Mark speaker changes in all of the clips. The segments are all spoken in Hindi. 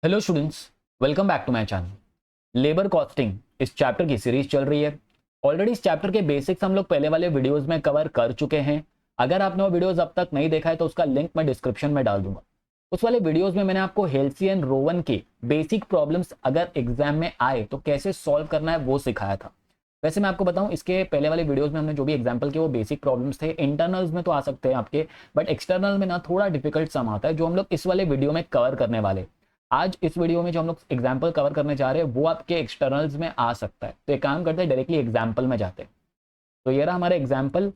Speaker 1: Hello students, welcome back to my channel. Labour costing इस चैप्टर की सीरीज चल रही है। ऑलरेडी इस चैप्टर के बेसिक्स हम लोग पहले वाले वीडियोस में कवर कर चुके हैं। अगर आपने वो वीडियोस अब तक नहीं देखा है तो उसका लिंक मैं डिस्क्रिप्शन में डाल दूंगा। उस वाले वीडियोस में मैंने आपको हेल्सी एंड रोवन के बेसिक प्रॉब्लम्स अगर एग्जाम में आए तो कैसे सॉल्व करना है वो सिखाया था। वैसे मैं आपको बताऊं, इसके पहले वाले वीडियोस में हमने जो भी एग्जाम्पल किए वो बेसिक प्रॉब्लम्स थे। इंटरनल्स में तो आ सकते हैं आपके, बट एक्सटर्नल में ना थोड़ा डिफिकल्ट सम आता है जो हम लोग इस वाले वीडियो में कवर करने वाले। आज इस वीडियो में जो हम लोग एग्जाम्पल कवर करने जा रहे हैं वो आपके एक्सटर्नल्स में आ सकता है, तो एक काम करते हैं डायरेक्टली एग्जाम्पल में जाते हैं। तो ये रहा हमारा एग्जाम्पल।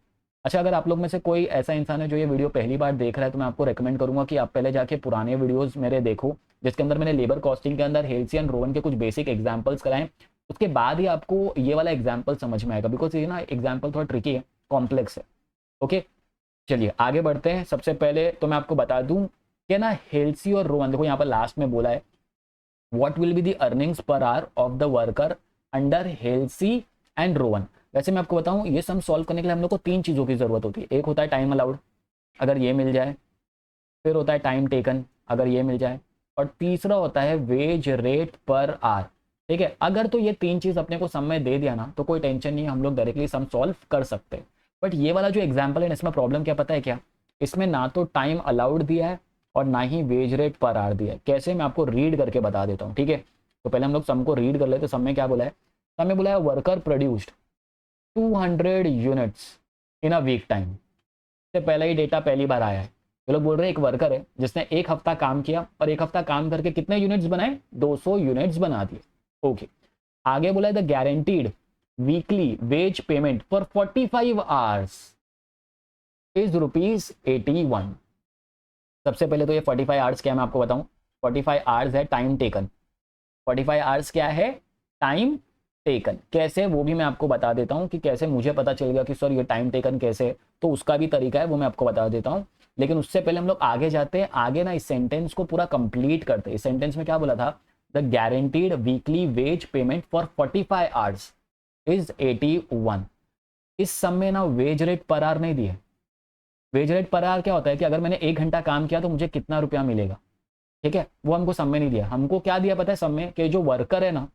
Speaker 1: अच्छा, अगर आप लोग में से कोई ऐसा इंसान है जो ये वीडियो पहली बार देख रहा है तो मैं आपको रेकमेंड करूंगा कि आप पहले जाके पुराने वीडियोस मेरे देखो, जिसके अंदर मैंने लेबर कॉस्टिंग के अंदर हेल्सी एंड रोवन के कुछ बेसिक एग्जाम्पल्स कराएं। उसके बाद ही आपको ये वाला एग्जाम्पल समझ में आएगा, बिकॉज ये ना एग्जाम्पल थोड़ा ट्रिकी है, कॉम्प्लेक्स है। ओके, चलिए आगे बढ़ते हैं। सबसे पहले तो मैं आपको बता दूं कि ना हेल्सी और रोवन, देखो यहाँ पर लास्ट में बोला है what will be the earnings per hour of the worker under Halsey and Rowan. वैसे मैं आपको बताऊं, ये सम सॉल्व करने के लिए हम लोग को तीन चीज़ों की ज़रूरत होती है। एक होता है टाइम अलाउड, अगर ये मिल जाए, फिर होता है टाइम टेकन, अगर ये मिल जाए, और तीसरा होता है वेज रेट पर आवर। ठीक है, अगर तो ये तीन चीज़ अपने को सम में दे दिया ना तो कोई टेंशन नहीं है, हम लोग डायरेक्टली सम सॉल्व कर सकते हैं। बट ये वाला जो एग्जाम्पल है इसमें प्रॉब्लम क्या पता है क्या, इसमें ना तो टाइम अलाउड दिया है और ना ही वेज रेट पर आवर दिया है। कैसे, मैं आपको रीड करके बता देता हूँ। ठीक है, तो पहले हम लोग सम को रीड कर लेते। सम में क्या बोला है, सम में बोला है worker produced 200 units in a week time. से पहला ही डेटा पहली बार आया है। ये लोग बोल रहे हैं एक वर्कर है जिसने एक हफ्ता काम किया और एक हफ्ता काम करके कितने यूनिट्स बनाए, 200 यूनिट्स बना दिए। ओके, आगे बोला है the guaranteed weekly wage payment for 45 hours is ₹81। सबसे पहले तो ये 45 आवर्स क्या है मैं आपको बताऊं। 45 आवर्स है टाइम टेकन। 45 आवर्स क्या है, टाइम टेकन। कैसे वो भी मैं आपको बता देता हूं कि कैसे मुझे पता चलेगा कि सर ये टाइम टेकन कैसे है, तो उसका भी तरीका है वो मैं आपको बता देता हूं। लेकिन उससे पहले हम लोग आगे जाते हैं। आगे ना इस सेंटेंस को पूरा कंप्लीट करते हैं। इस सेंटेंस में क्या बोला था, the guaranteed weekly wage payment for 45 hours is 81। इस सम में ना वेज रेट पर आवर नहीं दिए। वेज रेट पर आवर क्या होता है कि अगर मैंने 1 घंटा काम किया तो मुझे कितना रुपया मिलेगा। ठीक है, वो हमको सम में नहीं दिया। हमको क्या दिया पता है सम में, कि जो वर्कर है ना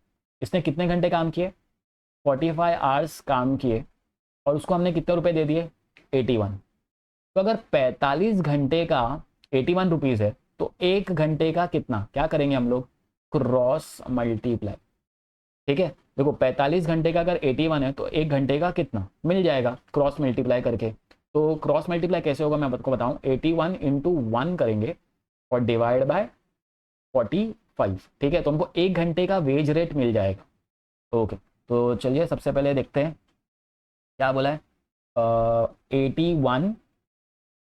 Speaker 1: इसने कितने घंटे काम किए, 45 आवर्स काम किए, और उसको हमने कितने रुपए दे दिए, 81। तो अगर 45 घंटे का 81 रुपीज़ है तो 1 घंटे का कितना, क्या करेंगे हम लोग, क्रॉस मल्टीप्लाई। ठीक है, देखो 45 घंटे का अगर 81 है तो 1 घंटे का कितना मिल जाएगा क्रॉस मल्टीप्लाई करके। तो क्रॉस मल्टीप्लाई कैसे होगा मैं आपको बताऊं, 81 इंटू 1 करेंगे और डिवाइड बाय 45। ठीक है, तो हमको 1 घंटे का वेज रेट मिल जाएगा। ओके, तो चलिए सबसे पहले देखते हैं क्या बोला है। 81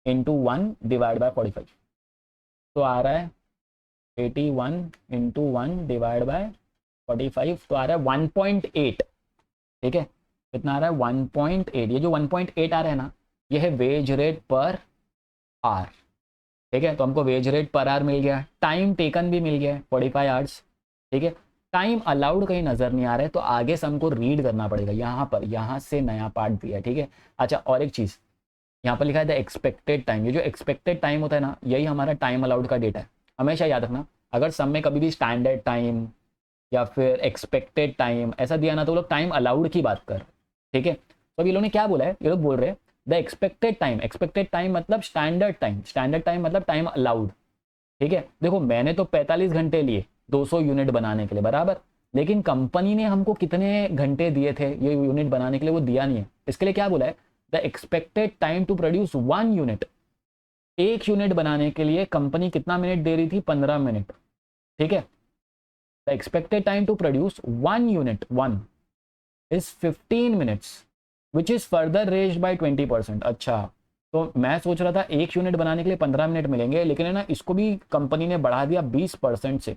Speaker 1: इंटू 1 डिवाइड बाय 45, तो आ रहा है 81 इंटू 1 डिवाइड बाय 45, तो आ रहा है 1.8। ठीक है, कितना आ रहा है, 1.8। ये जो 1.8 आ रहा है ना, ये है वेज रेट पर आवर। ठीक है, तो हमको वेज रेट पर आवर मिल गया, टाइम टेकन भी मिल गया है 45 आवर्स। ठीक है, टाइम अलाउड कहीं नजर नहीं आ रहा है, तो आगे से हमको रीड करना पड़ेगा। यहाँ पर, यहाँ से नया पार्ट दिया है। ठीक है, अच्छा और एक चीज़, यहाँ पर लिखा है द एक्सपेक्टेड टाइम। ये जो एक्सपेक्टेड टाइम होता है ना, यही हमारा टाइम अलाउड का डेटा है। हमेशा याद रखना, अगर सम में कभी भी स्टैंडर्ड टाइम या फिर एक्सपेक्टेड टाइम ऐसा दिया ना तो वो लोग टाइम अलाउड की बात कर। ठीक है, तो अब ये लोग ने क्या बोला है, ये लोग बोल रहे हैं the expected time. Expected time मतलब स्टैंडर्ड टाइम, स्टैंडर्ड टाइम मतलब टाइम अलाउड। ठीक है, देखो मैंने तो 45 घंटे लिए 200 यूनिट बनाने के लिए, बराबर, लेकिन कंपनी ने हमको कितने घंटे दिए थे ये यूनिट बनाने के लिए वो दिया नहीं है। इसके लिए क्या बोला है, the expected time to produce 1 unit. एक यूनिट बनाने के लिए कंपनी कितना मिनट दे रही थी, 15 मिनट। ठीक है, the expected time to produce 1 unit 1 is 15 minutes which is further raised by 20%। अच्छा, तो मैं सोच रहा था एक यूनिट बनाने के लिए 15 मिनट मिलेंगे, लेकिन है ना इसको भी कंपनी ने बढ़ा दिया 20% से।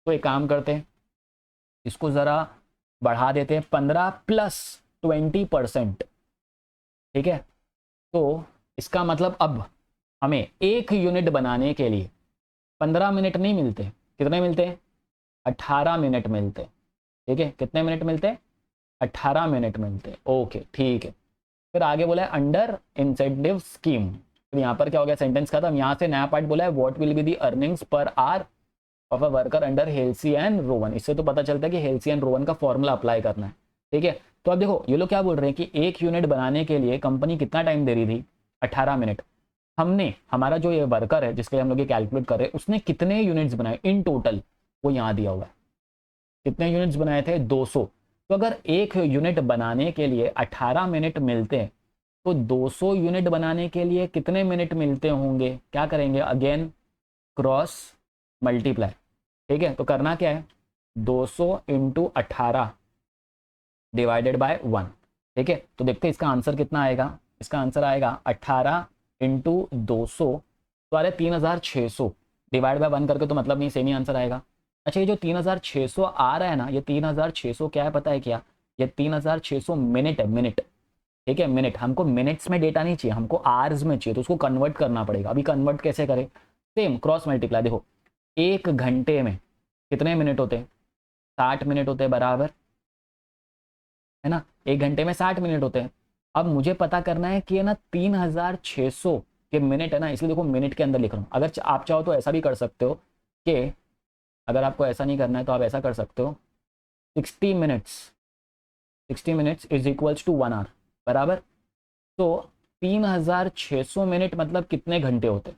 Speaker 1: तो एक काम करते हैं, इसको ज़रा बढ़ा देते हैं, 15 प्लस 20%। ठीक है, तो इसका मतलब अब हमें एक यूनिट बनाने के लिए 15 मिनट नहीं मिलते, कितने मिलते हैं, 18 मिनट मिलते। ठीक है, कितने मिनट मिलते, 18 मिनट मिलते। ओके ठीक है, फिर आगे बोला है अंडर इंसेंटिव स्कीम। तो यहाँ पर क्या हो गया, सेंटेंस खत्म। यहाँ से नया पार्ट बोला है what will be the earnings per hour of a worker under Halsey and Rowan. इससे तो पता चलता है कि हेल्सी एंड रोवन का फॉर्मूला अप्लाई करना है, ठीक है। तो अब देखो ये लोग क्या बोल रहे हैं कि 1 यूनिट बनाने के लिए कंपनी कितना टाइम दे रही थी, 18 मिनट। हमने, हमारा जो ये वर्कर है जिसके हम लोग ये कैलकुलेट कर रहे हैं, उसने कितने यूनिट्स बनाए इन टोटल, वो यहाँ दिया हुआ है। कितने यूनिट्स बनाए थे, 200। तो अगर 1 यूनिट बनाने के लिए 18 मिनट मिलते हैं, तो 200 यूनिट बनाने के लिए कितने मिनट मिलते होंगे। क्या करेंगे, अगेन क्रॉस मल्टीप्लाई, ठीक है। तो करना क्या है, 200 इंटू 18 डिवाइडेड बाय 1, ठीक है। तो देखते हैं इसका आंसर कितना आएगा। इसका आंसर आएगा 18 इंटू 200, तो आ रहा है 3600 डिवाइड बाय 1 करके, तो मतलब नहीं, सेम ही आंसर आएगा। अच्छा, ये जो 3600 आ रहा है ना, ये 3600 क्या है पता है क्या, ये 3600 मिनट है, मिनट, ठीक है, मिनट। हमको मिनट्स में डेटा नहीं चाहिए, हमको आवर्स में चाहिए, तो उसको कन्वर्ट करना पड़ेगा। अभी कन्वर्ट कैसे करें, सेम क्रॉस मल्टीप्लाई। देखो 1 घंटे में कितने मिनट होते हैं, 60 मिनट होते हैं, बराबर है ना। 1 घंटे में 60 मिनट होते हैं। अब मुझे पता करना है कि है ना 3600 के मिनट है ना, इसलिए देखो मिनट के अंदर लिख रहा हूँ। अगर आप चाहो तो ऐसा भी कर सकते हो कि, अगर आपको ऐसा नहीं करना है तो आप ऐसा कर सकते हो, 60 minutes is equals to 1 hour, बराबर। तो 3600 मिनट मतलब कितने घंटे होते,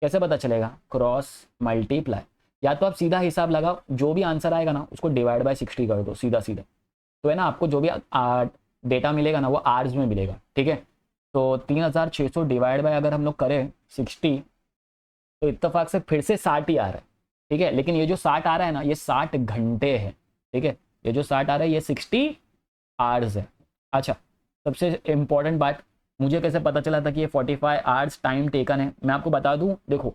Speaker 1: कैसे पता चलेगा, क्रॉस मल्टीप्लाई। या तो आप सीधा हिसाब लगाओ, जो भी आंसर आएगा ना उसको डिवाइड बाय 60 कर दो, सीधा सीधा। तो है ना, आपको जो भी डेटा मिलेगा ना वो आवर्स में मिलेगा, ठीक है। तो 3600 डिवाइड बाय अगर हम लोग करें 60, तो इत्तेफाक से फिर से 60 ही आ रहा है, ठीक है। लेकिन ये जो 60 आ रहा है ना, ये 60 घंटे है, ठीक है। ये जो 60 आ रहा है ये 60 आवर्स है। अच्छा, सबसे इंपॉर्टेंट बात, मुझे कैसे पता चला था कि ये 45 आवर्स टाइम टेकन है, मैं आपको बता दूं। देखो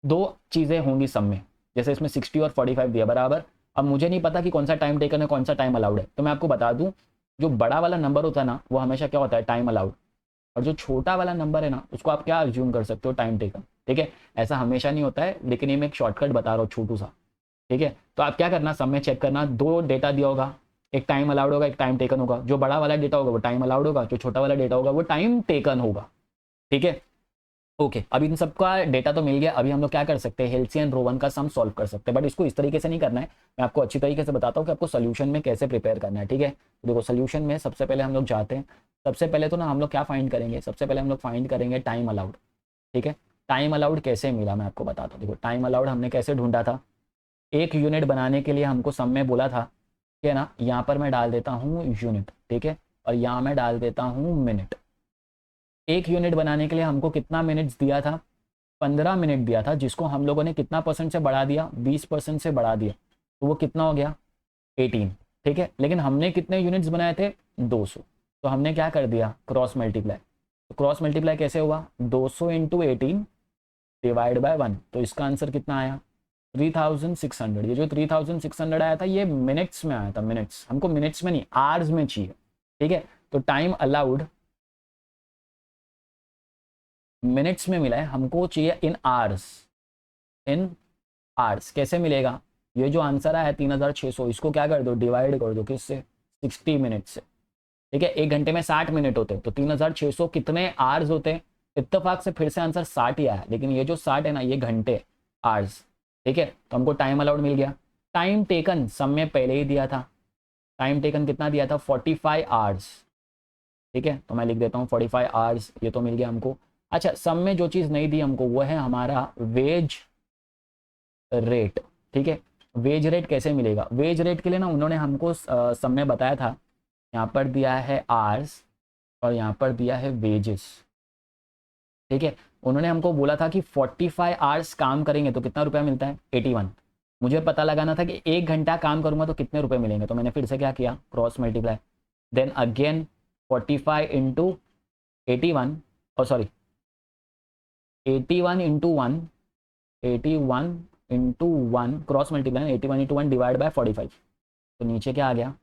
Speaker 1: 2 चीज़ें होंगी सब में, जैसे इसमें 60 और 45 दिया, बराबर। अब मुझे नहीं पता कि कौन सा टाइम टेकन है, कौन सा टाइम अलाउड है, तो मैं आपको बता दूं, जो बड़ा वाला नंबर होता है ना वो हमेशा क्या होता है, टाइम अलाउड। और जो छोटा वाला नंबर है ना उसको आप क्या अज्यूम कर सकते हो, टाइम टेकन, ठीक है। ऐसा हमेशा नहीं होता है, लेकिन ये मैं एक शॉर्टकट बता रहा हूँ छोटू सा, ठीक है। तो आप क्या करना, सब में चेक करना, 2 डेटा दिया होगा, एक टाइम अलाउड होगा, एक टाइम टेकन होगा। जो बड़ा वाला डेटा होगा वो टाइम अलाउड होगा, जो छोटा वाला डेटा होगा वो टाइम टेकन होगा, ठीक है। ओके, अभी इन सबका डेटा तो मिल गया। अभी हम लोग क्या कर सकते हैं, हेल्सी एंड रोवन का सम सॉल्व कर सकते हैं, बट इसको इस तरीके से नहीं करना है। मैं आपको अच्छी तरीके से बताता हूँ कि आपको सोल्यूशन में कैसे प्रिपेयर करना है, ठीक है। तो देखो सोल्यूशन में सबसे पहले हम लोग जाते हैं, सबसे पहले तो ना हम लोग क्या फाइंड करेंगे, सबसे पहले हम लोग फाइंड करेंगे टाइम अलाउड, ठीक है। टाइम अलाउड कैसे मिला मैं आपको बताता हूँ। देखो टाइम अलाउड हमने कैसे ढूंढा था, 1 यूनिट बनाने के लिए हमको सम में बोला था कि ना, यहाँ पर मैं डाल देता हूँ यूनिट, ठीक है, और यहाँ मैं डाल देता हूँ मिनट। 1 यूनिट बनाने के लिए हमको कितना मिनट्स दिया था, 15 मिनट दिया था, जिसको हम लोगों ने कितना परसेंट से बढ़ा दिया, 20% से बढ़ा दिया, तो वो कितना हो गया, 18, ठीक है। लेकिन हमने कितने यूनिट्स बनाए थे, 200। तो हमने क्या कर दिया, क्रॉस मल्टीप्लाई। तो क्रॉस मल्टीप्लाई कैसे हुआ, 200 इंटू 18 डिवाइड बाय 1। तो इसका आंसर कितना आया, 3600। ये जो 3600 आया था ये मिनट्स में आया था, मिनट्स, हमको मिनट्स में नहीं आवर्स में चाहिए, ठीक है। तो टाइम अलाउड मिनट्स में मिला है, हमको चाहिए इन आवर्स। इन आवर्स कैसे मिलेगा, ये जो आंसर आया 3600, इसको क्या कर दो, डिवाइड कर दो किससे, 60 मिनट से, ठीक है। 1 घंटे में 60 मिनट होते हैं, तो 3600 कितने आवर्स होते हैं। इत्तेफाक से फिर से आंसर 60 ही आया, लेकिन ये जो 60 है ना ये घंटे, आवर्स, ठीक है। तो हमको टाइम अलाउड मिल गया। टाइम टेकन सम में पहले ही दिया था, टाइम टेकन कितना दिया था, 45 आवर्स, ठीक है। तो मैं लिख देता हूँ 45 आवर्स, ये तो मिल गया हमको। अच्छा, सम में जो चीज़ नहीं दी हमको वो है हमारा वेज रेट, ठीक है। वेज रेट कैसे मिलेगा, वेज रेट के लिए ना उन्होंने हमको सम में बताया था, यहाँ पर दिया है आवर्स और यहाँ पर दिया है वेजेस, ठीक है। उन्होंने हमको बोला था कि 45 आवर्स काम करेंगे तो कितना रुपया मिलता है, 81। मुझे पता लगाना था कि 1 घंटा काम करूंगा तो कितने रुपए मिलेंगे, तो मैंने फिर से क्या किया, cross multiply. Then again 45 into 81, और sorry 81 into 1, 81 into 1 cross multiply, 81 into 1 divide by 45। तो नीचे क्या आ गया,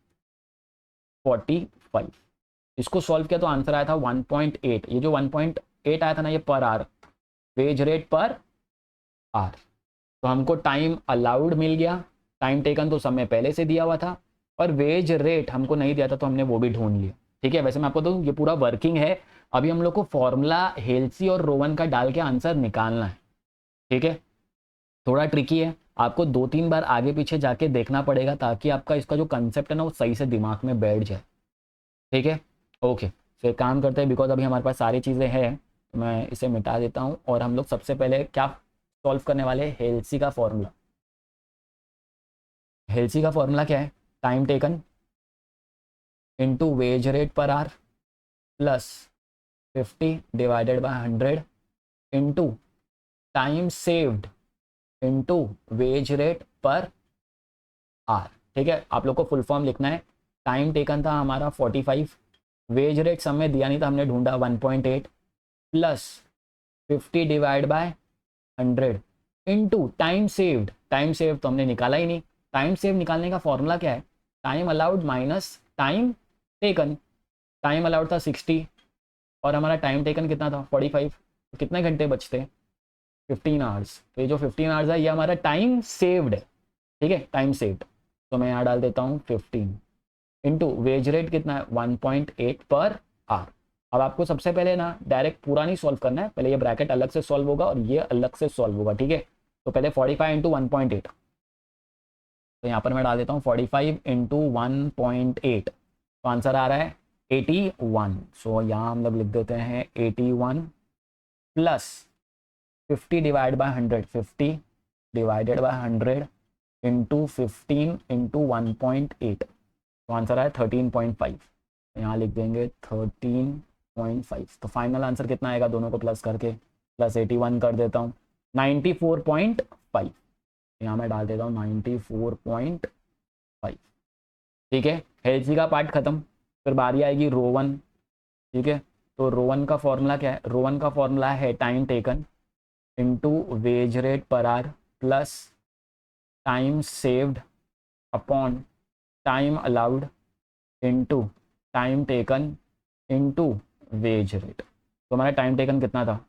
Speaker 1: 45। इसको सॉल्व किया तो आंसर आया था 1.8। ये जो 1.8 आया था ना ये per hour, wage rate per hour. तो हमको टाइम अलाउड मिल गया, टाइम टेकन तो समय पहले से दिया हुआ था, और वेज रेट हमको नहीं दिया था तो हमने वो भी ढूंढ लिया, ठीक है। वैसे मैं आपको दूं ये पूरा वर्किंग है, अभी हम लोग को फॉर्मूला हेल्सी और रोवन का डाल के आंसर निकालना है, ठीक है। थोड़ा ट्रिकी है, आपको 2-3 बार आगे पीछे जाके देखना पड़ेगा ताकि आपका इसका जो कंसेप्ट है ना वो सही से दिमाग में बैठ जाए। ठीक है, ओके। तो एक काम करते हैं, बिकॉज अभी हमारे पास सारी चीज़ें हैं, तो मैं इसे मिटा देता हूँ और हम लोग सबसे पहले क्या सॉल्व करने वाले हैं, हेल्सी का फॉर्मूला। हेल्सी का फॉर्मूला क्या है, time taken into wage rate per hour plus 50 divided by 100 into time saved into wage rate per hour. ठीक है, आप लोग को फुल फॉर्म लिखना है। टाइम टेकन था हमारा 45, वेज रेट समय दिया नहीं था, हमने ढूंढा 1.8 plus 50 divide by 100 into time saved. Time save तो हमने निकाला ही नहीं। टाइम सेव निकालने का फॉर्मूला क्या है, time allowed minus time taken. Time allowed था 60 और हमारा टाइम टेकन कितना था 45, तो कितने घंटे बचते हैं 15 आवर्स। तो ये जो 15 आवर्स है ये हमारा टाइम सेव्ड है। ठीक है, टाइम सेव्ड, तो मैं यहाँ डाल देता हूँ 15 इंटू वेज रेट कितना है 1.8 पर आवर। अब आपको सबसे पहले ना डायरेक्ट पूरा नहीं सॉल्व करना है, पहले ये ब्रैकेट अलग से सॉल्व होगा और ये अलग से सॉल्व होगा। ठीक है, तो पहले 45 इंटू 1.8, तो यहाँ पर मैं डाल देता हूँ 45 इंटू 1.8, तो आंसर आ रहा है 81। सो यहाँ हम लोग लिख देते हैं 81 plus 50 divide by 100, 50 divided by 100 into 15 into 1.8, तो आंसर आया 13.5। यहाँ लिख देंगे 13.5। तो फाइनल आंसर कितना आएगा, दोनों को प्लस करके प्लस 81 कर देता हूँ 94.5। यहाँ मैं डाल देता हूँ 94.5। ठीक है, हेल्सी का पार्ट खत्म, फिर बारी आएगी रो 1। ठीक है, तो रो 1 का फॉर्मूला क्या है, रो 1 का फॉर्मूला है time taken into wage rate per hour plus time saved upon time allowed into time taken into wage rate. तो हमारा टाइम टेकन कितना था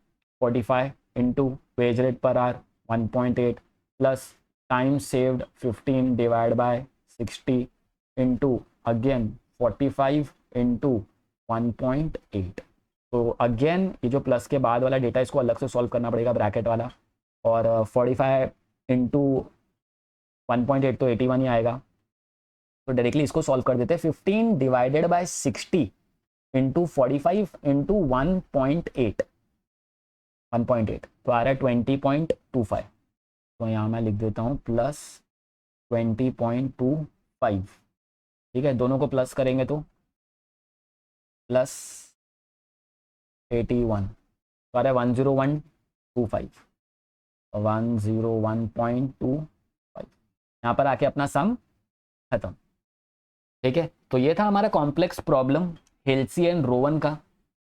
Speaker 1: 45 into wage rate per hour 1.8 plus time saved 15 divide by 60 into again 45 into 1.8। तो अगेन ये जो प्लस के बाद वाला डेटा इसको अलग से सॉल्व करना पड़ेगा ब्रैकेट वाला, और 45 इंटू 1.8 तो 81 ही आएगा। तो डायरेक्टली इसको सॉल्व कर देते हैं, 15 डिवाइडेड बाय 60 इंटू 45 इंटू 1.8 तो आ रहा है 20.25। तो यहाँ मैं लिख देता हूँ प्लस 20.25। ठीक है, दोनों को प्लस करेंगे तो प्लस 81, तो आ रहा है 101.25, 101.25। यहाँ पर आके अपना सम खत्म। ठीक है, तो ये था हमारा कॉम्प्लेक्स प्रॉब्लम हेल्सी एंड रो 1 का।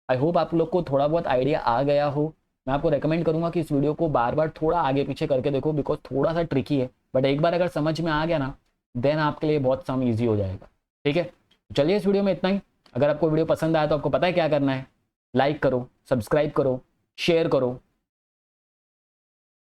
Speaker 1: आई होप आप लोग को थोड़ा बहुत आइडिया आ गया हो। मैं आपको रेकमेंड करूंगा कि इस वीडियो को बार बार थोड़ा आगे पीछे करके देखो, बिकॉज थोड़ा सा ट्रिकी है, बट एक बार अगर समझ में आ गया ना देन आपके लिए बहुत सम ईजी हो जाएगा। ठीक है, चलिए इस वीडियो में इतना ही। अगर आपको वीडियो पसंद आया तो आपको पता है क्या करना है, लाइक करो, सब्सक्राइब करो, शेयर करो